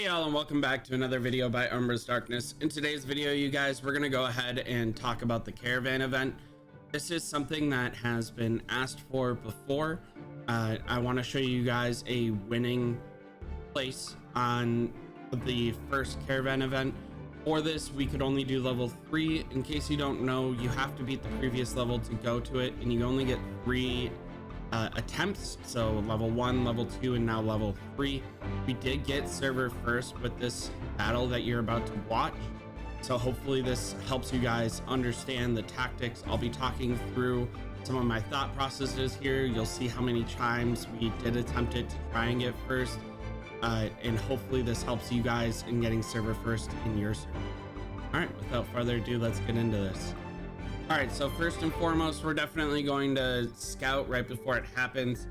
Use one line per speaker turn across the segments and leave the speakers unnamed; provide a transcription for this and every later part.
Hey all, and welcome back to another video by UmbrasDarkness. In today's video, you guys, we're gonna go ahead and talk about the Caravan event. This is something that has been asked for before. I want to show you guys a winning place on the first Caravan event. For this, we could only do level 3. In case you don't know, you have to beat the previous level to go to it, and you only get 3 attempts. So level 1, level 2, and now level 3. We did get server first with this battle that you're about to watch, so hopefully this helps you guys understand the tactics. I'll be talking through some of my thought processes here. You'll see how many times we did attempt it to try and get first, and hopefully this helps you guys in getting server first in your server. All right, without further ado, let's get into this. All right, so first and foremost, we're definitely going to scout right before it happens.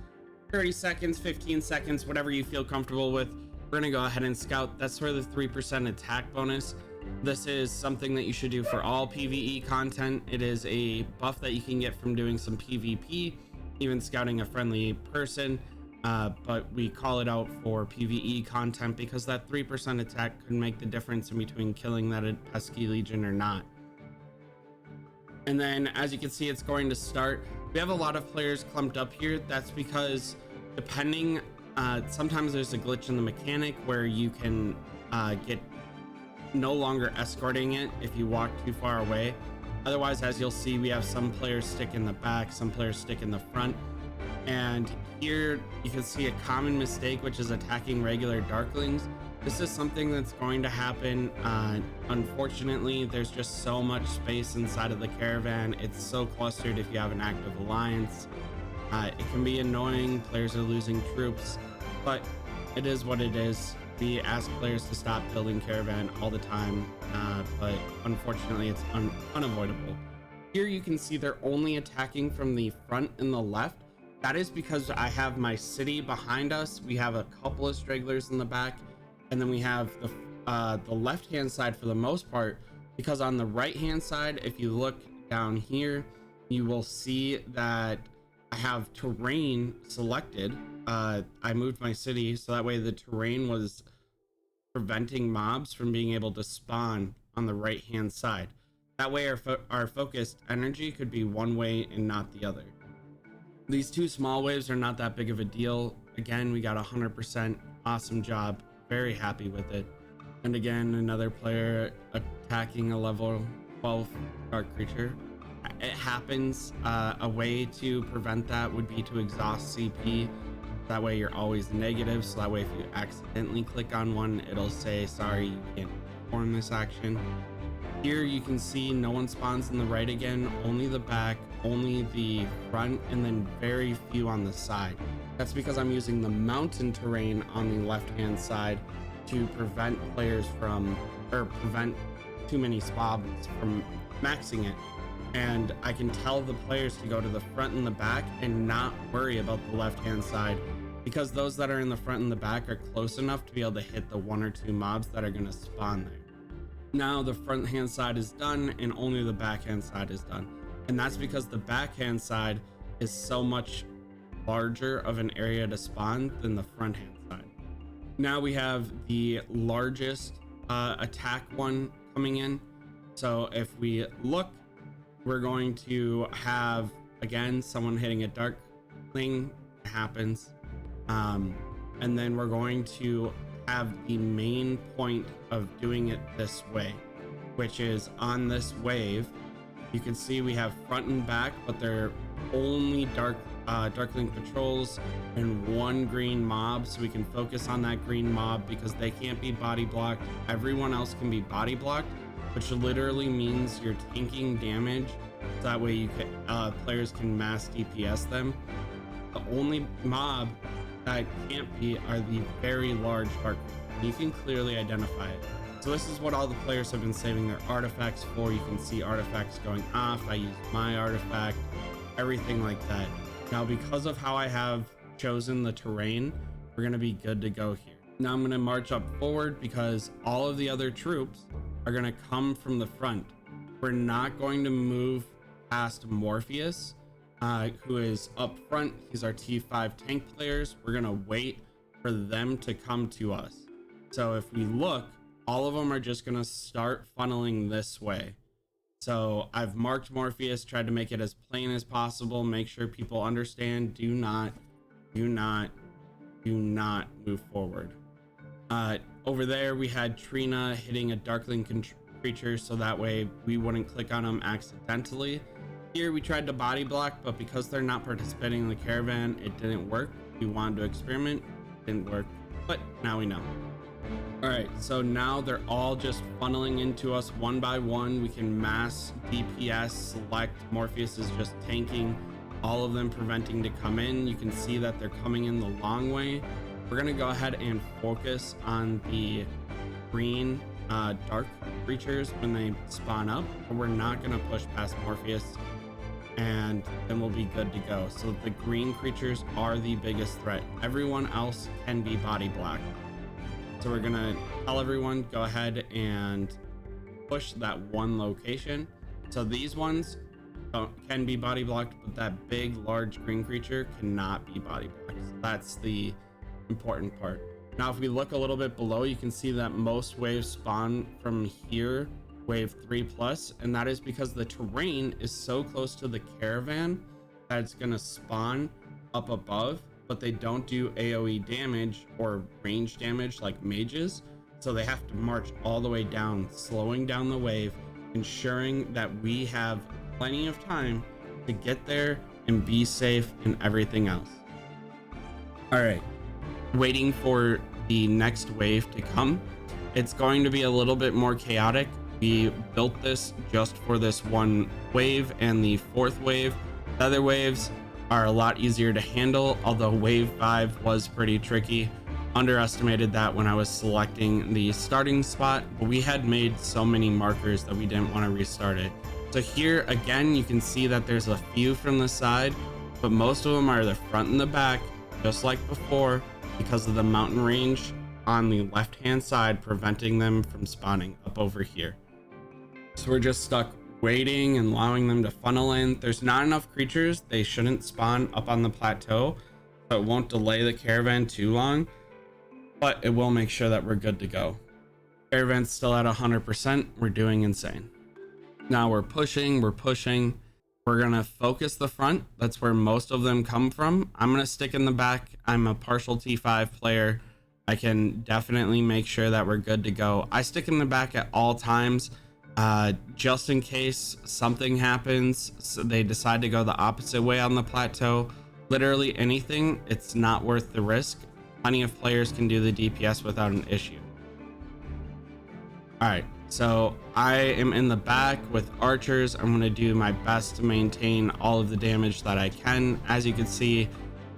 30 seconds, 15 seconds, whatever you feel comfortable with. We're gonna go ahead and scout. That's for the 3% attack bonus. This is something that you should do for all PvE content. It is a buff that you can get from doing some PvP, even scouting a friendly person, but we call it out for PvE content because that 3% attack could make the difference in between killing that pesky legion or not. And then as you can see, it's going to start. We have a lot of players clumped up here. That's because depending, sometimes there's a glitch in the mechanic where you can get no longer escorting it if you walk too far away. Otherwise, as you'll see, we have some players stick in the back, some players stick in the front. And here you can see a common mistake, which is attacking regular darklings. This is something that's going to happen. Unfortunately, there's just so much space inside of the caravan. It's so clustered if you have an active alliance. It can be annoying. Players are losing troops, but it is what it is. We ask players to stop building caravan all the time, but unfortunately, it's unavoidable. Here you can see they're only attacking from the front and the left. That is because I have my city behind us. We have a couple of stragglers in the back. And then we have the left hand side for the most part, because on the right hand side, if you look down here, you will see that I have terrain selected. I moved my city so that way the terrain was preventing mobs from being able to spawn on the right hand side. That way our focused energy could be one way and not the other. These two small waves are not that big of a deal. Again, we got 100%. Awesome job. Very happy with it. And again, another player attacking a level 12 dark creature. It happens. A way to prevent that would be to exhaust CP. That way you're always negative, so that way if you accidentally click on one, it'll say sorry, you can't perform this action. Here you can see no one spawns in the right again, only the back, only the front, and then very few on the side. That's because I'm using the mountain terrain on the left hand side to prevent players from, or prevent too many spawns from maxing it. And I can tell the players to go to the front and the back and not worry about the left hand side, because those that are in the front and the back are close enough to be able to hit the 1 or 2 mobs that are going to spawn there. Now the front hand side is done and only the back hand side is done. And that's because the back hand side is so much larger of an area to spawn than the front hand side. Now we have the largest attack one coming in. So if we look, we're going to have again someone hitting a dark thing happens, and then we're going to have the main point of doing it this way, which is on this wave. You can see we have front and back, but they're only darkling patrols and 1 green mob, so we can focus on that green mob because they can't be body blocked. Everyone else can be body blocked, which literally means you're tanking damage, so that way you can players can mass DPS them. The only mob that can't be are the very large dark. You can clearly identify it. So this is what all the players have been saving their artifacts for. You can see artifacts going off. I used my artifact, everything like that. Now, because of how I have chosen the terrain, we're going to be good to go here. Now I'm going to march up forward because all of the other troops are going to come from the front. We're not going to move past Morpheus, who is up front. He's our T5 tank players. We're going to wait for them to come to us. So if we look, all of them are just going to start funneling this way. So I've marked Morpheus, tried to make it as plain as possible, make sure people understand, do not move forward. Over there we had Trina hitting a Darkling creature so that way we wouldn't click on them accidentally. Here we tried to body block, but because they're not participating in the Caravan, it didn't work. We wanted to experiment, didn't work, but now we know. All right, so now they're all just funneling into us one by one. We can mass DPS select. Morpheus is just tanking all of them, preventing to come in. You can see that they're coming in the long way. We're gonna go ahead and focus on the green dark creatures when they spawn up, but we're not gonna push past Morpheus, and then we'll be good to go. So the green creatures are the biggest threat. Everyone else can be body blocked. So we're gonna tell everyone, go ahead and push that one location. So these ones can be body blocked, but that big, large green creature cannot be body blocked. So that's the important part. Now, if we look a little bit below, you can see that most waves spawn from here, wave 3+, and that is because the terrain is so close to the Caravan that it's gonna spawn up above, but they don't do AoE damage or range damage like mages, so they have to march all the way down, slowing down the wave, ensuring that we have plenty of time to get there and be safe and everything else. All right, waiting for the next wave to come. It's going to be a little bit more chaotic. We built this just for this one wave and the fourth wave. The other waves are a lot easier to handle, although wave 5 was pretty tricky. Underestimated that when I was selecting the starting spot, but we had made so many markers that we didn't want to restart it. So here again, you can see that there's a few from the side, but most of them are the front and the back, just like before, because of the mountain range on the left hand side preventing them from spawning up over here. So we're just stuck waiting and allowing them to funnel in. There's not enough creatures. They shouldn't spawn up on the plateau, so it won't delay the Caravan too long, but it will make sure that we're good to go. Caravan's still at 100%. We're doing insane. Now we're pushing. We're gonna focus the front. That's where most of them come from. I'm gonna stick in the back. I'm a partial T5 player. I can definitely make sure that we're good to go. I stick in the back at all times, just in case something happens, so they decide to go the opposite way on the plateau. Literally anything, it's not worth the risk. Plenty of players can do the DPS without an issue. All right, so I am in the back with archers. I'm going to do my best to maintain all of the damage that I can. As you can see,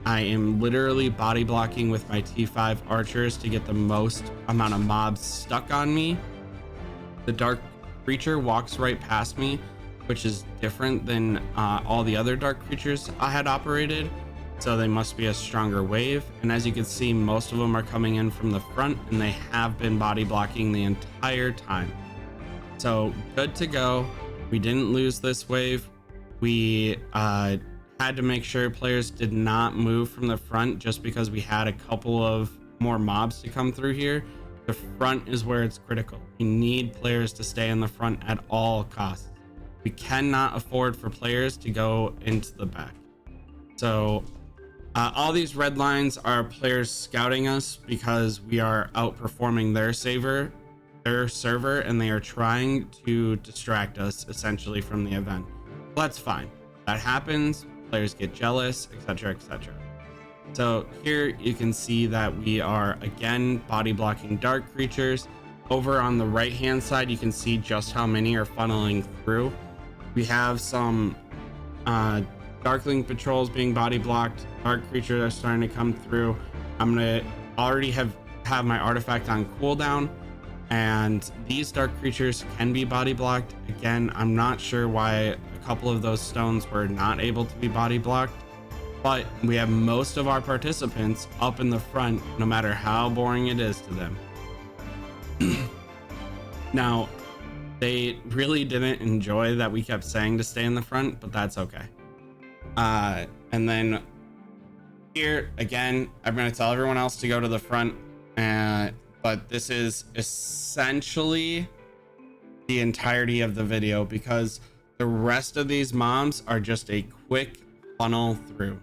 I am literally body blocking with my T5 archers to get the most amount of mobs stuck on me. The dark creature walks right past me, which is different than all the other dark creatures I had operated, so they must be a stronger wave. And as you can see, most of them are coming in from the front, and they have been body blocking the entire time. So good to go. We didn't lose this wave. We had to make sure players did not move from the front just because we had a couple of more mobs to come through here. The front is where it's critical. We need players to stay in the front at all costs. We cannot afford for players to go into the back. So all these red lines are players scouting us because we are outperforming their server, and they are trying to distract us essentially from the event. That's fine. That happens. Players get jealous, etc., etc. So here you can see that we are again body blocking dark creatures. Over on the right hand side, you can see just how many are funneling through. We have some Darkling patrols being body blocked. Dark creatures are starting to come through. I'm gonna already have my artifact on cooldown, and these dark creatures can be body blocked. Again, I'm not sure why a couple of those stones were not able to be body blocked, but we have most of our participants up in the front, no matter how boring it is to them. Now, they really didn't enjoy that we kept saying to stay in the front, but that's okay. And then here again, I'm going to tell everyone else to go to the front. but this is essentially the entirety of the video because the rest of these mobs are just a quick funnel through.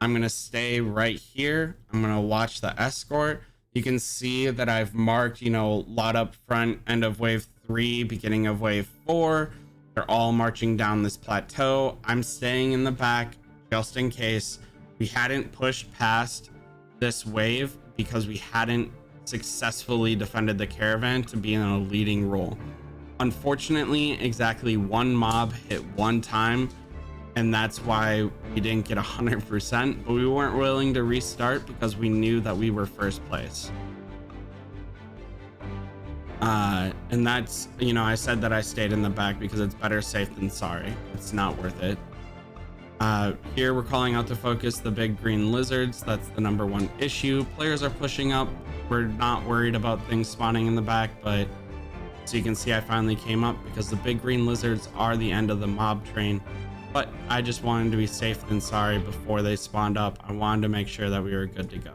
I'm gonna stay right here. I'm gonna watch the escort. You can see that I've marked, you know, lot up front, end of wave 3, beginning of wave 4. They're all marching down this plateau. I'm staying in the back just in case. We hadn't pushed past this wave because we hadn't successfully defended the caravan to be in a leading role. Unfortunately, exactly one mob hit one time, and that's why we didn't get 100%, but we weren't willing to restart because we knew that we were first place. And that's, you know, I said that I stayed in the back because it's better safe than sorry. It's not worth it. Here we're calling out to focus the big green lizards. That's the #1 issue. Players are pushing up. We're not worried about things spawning in the back, but so you can see I finally came up because the big green lizards are the end of the mob train. But I just wanted to be safe than sorry before they spawned up. I wanted to make sure that we were good to go.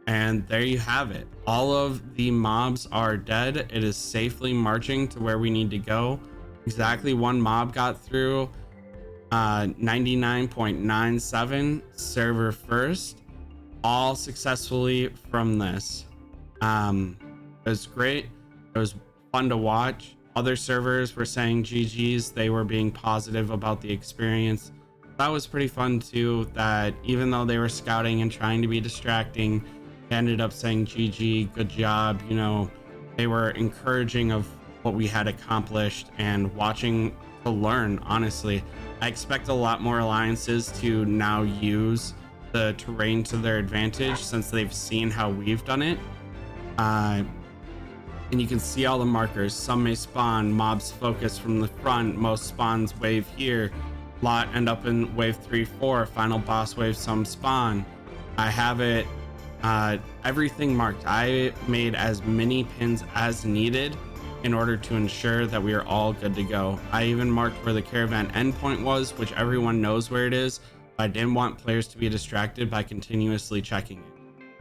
And there you have it. All of the mobs are dead. It is safely marching to where we need to go. Exactly one mob got through. 99.97 server first, all successfully from this. It was great. It was fun to watch. Other servers were saying GG's. They were being positive about the experience. That was pretty fun too, that even though they were scouting and trying to be distracting, they ended up saying GG, good job. You know, they were encouraging of what we had accomplished and watching to learn. Honestly, I expect a lot more alliances to now use the terrain to their advantage since they've seen how we've done it. And you can see all the markers. Some may spawn, mobs focus from the front, most spawns wave here, lot end up in wave 3, 4, final boss wave, some spawn. I have it everything marked. I made as many pins as needed in order to ensure that we are all good to go. I even marked where the caravan endpoint was, which everyone knows where it is, but I didn't want players to be distracted by continuously checking it.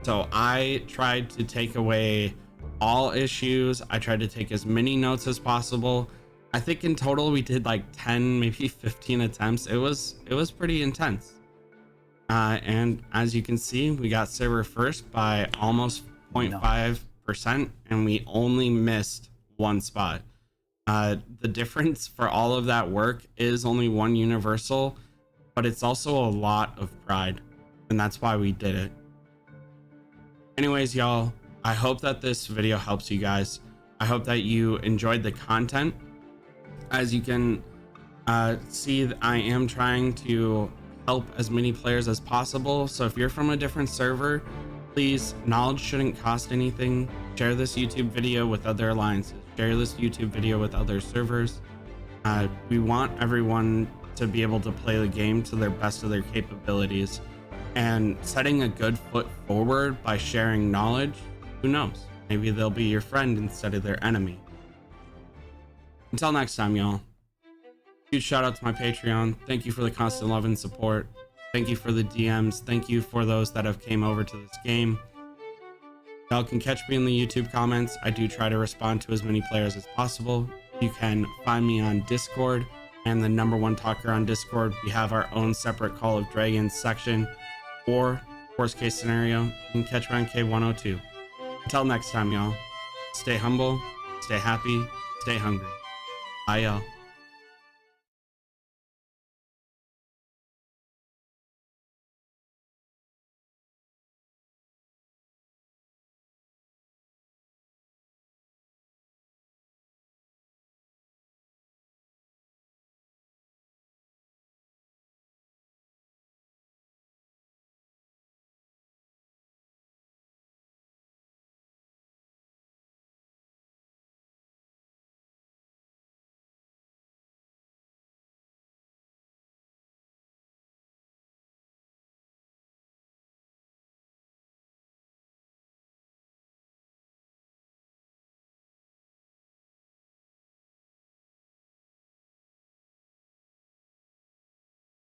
So I tried to take away all issues. I tried to take as many notes as possible. I think in total we did like 10, maybe 15 attempts. It was pretty intense. And as you can see, we got server first by almost 0.5%, and we only missed one spot. The difference for all of that work is only one universal, but it's also a lot of pride, and that's why we did it. Anyways, y'all, I hope that this video helps you guys. I hope that you enjoyed the content. As you can see, I am trying to help as many players as possible. So if you're from a different server, please, knowledge shouldn't cost anything. Share this YouTube video with other alliances. Share this YouTube video with other servers. We want everyone to be able to play the game to their best of their capabilities, and setting a good foot forward by sharing knowledge. Who knows? Maybe they'll be your friend instead of their enemy. Until next time, y'all. Huge shout out to my Patreon. Thank you for the constant love and support. Thank you for the DMs. Thank you for those that have came over to this game. Y'all can catch me in the YouTube comments. I do try to respond to as many players as possible. You can find me on Discord, and the #1 talker on Discord. We have our own separate Call of Dragons section, or worst case scenario, you can catch me on K102. Until next time, y'all, stay humble, stay happy, stay hungry. Bye, y'all.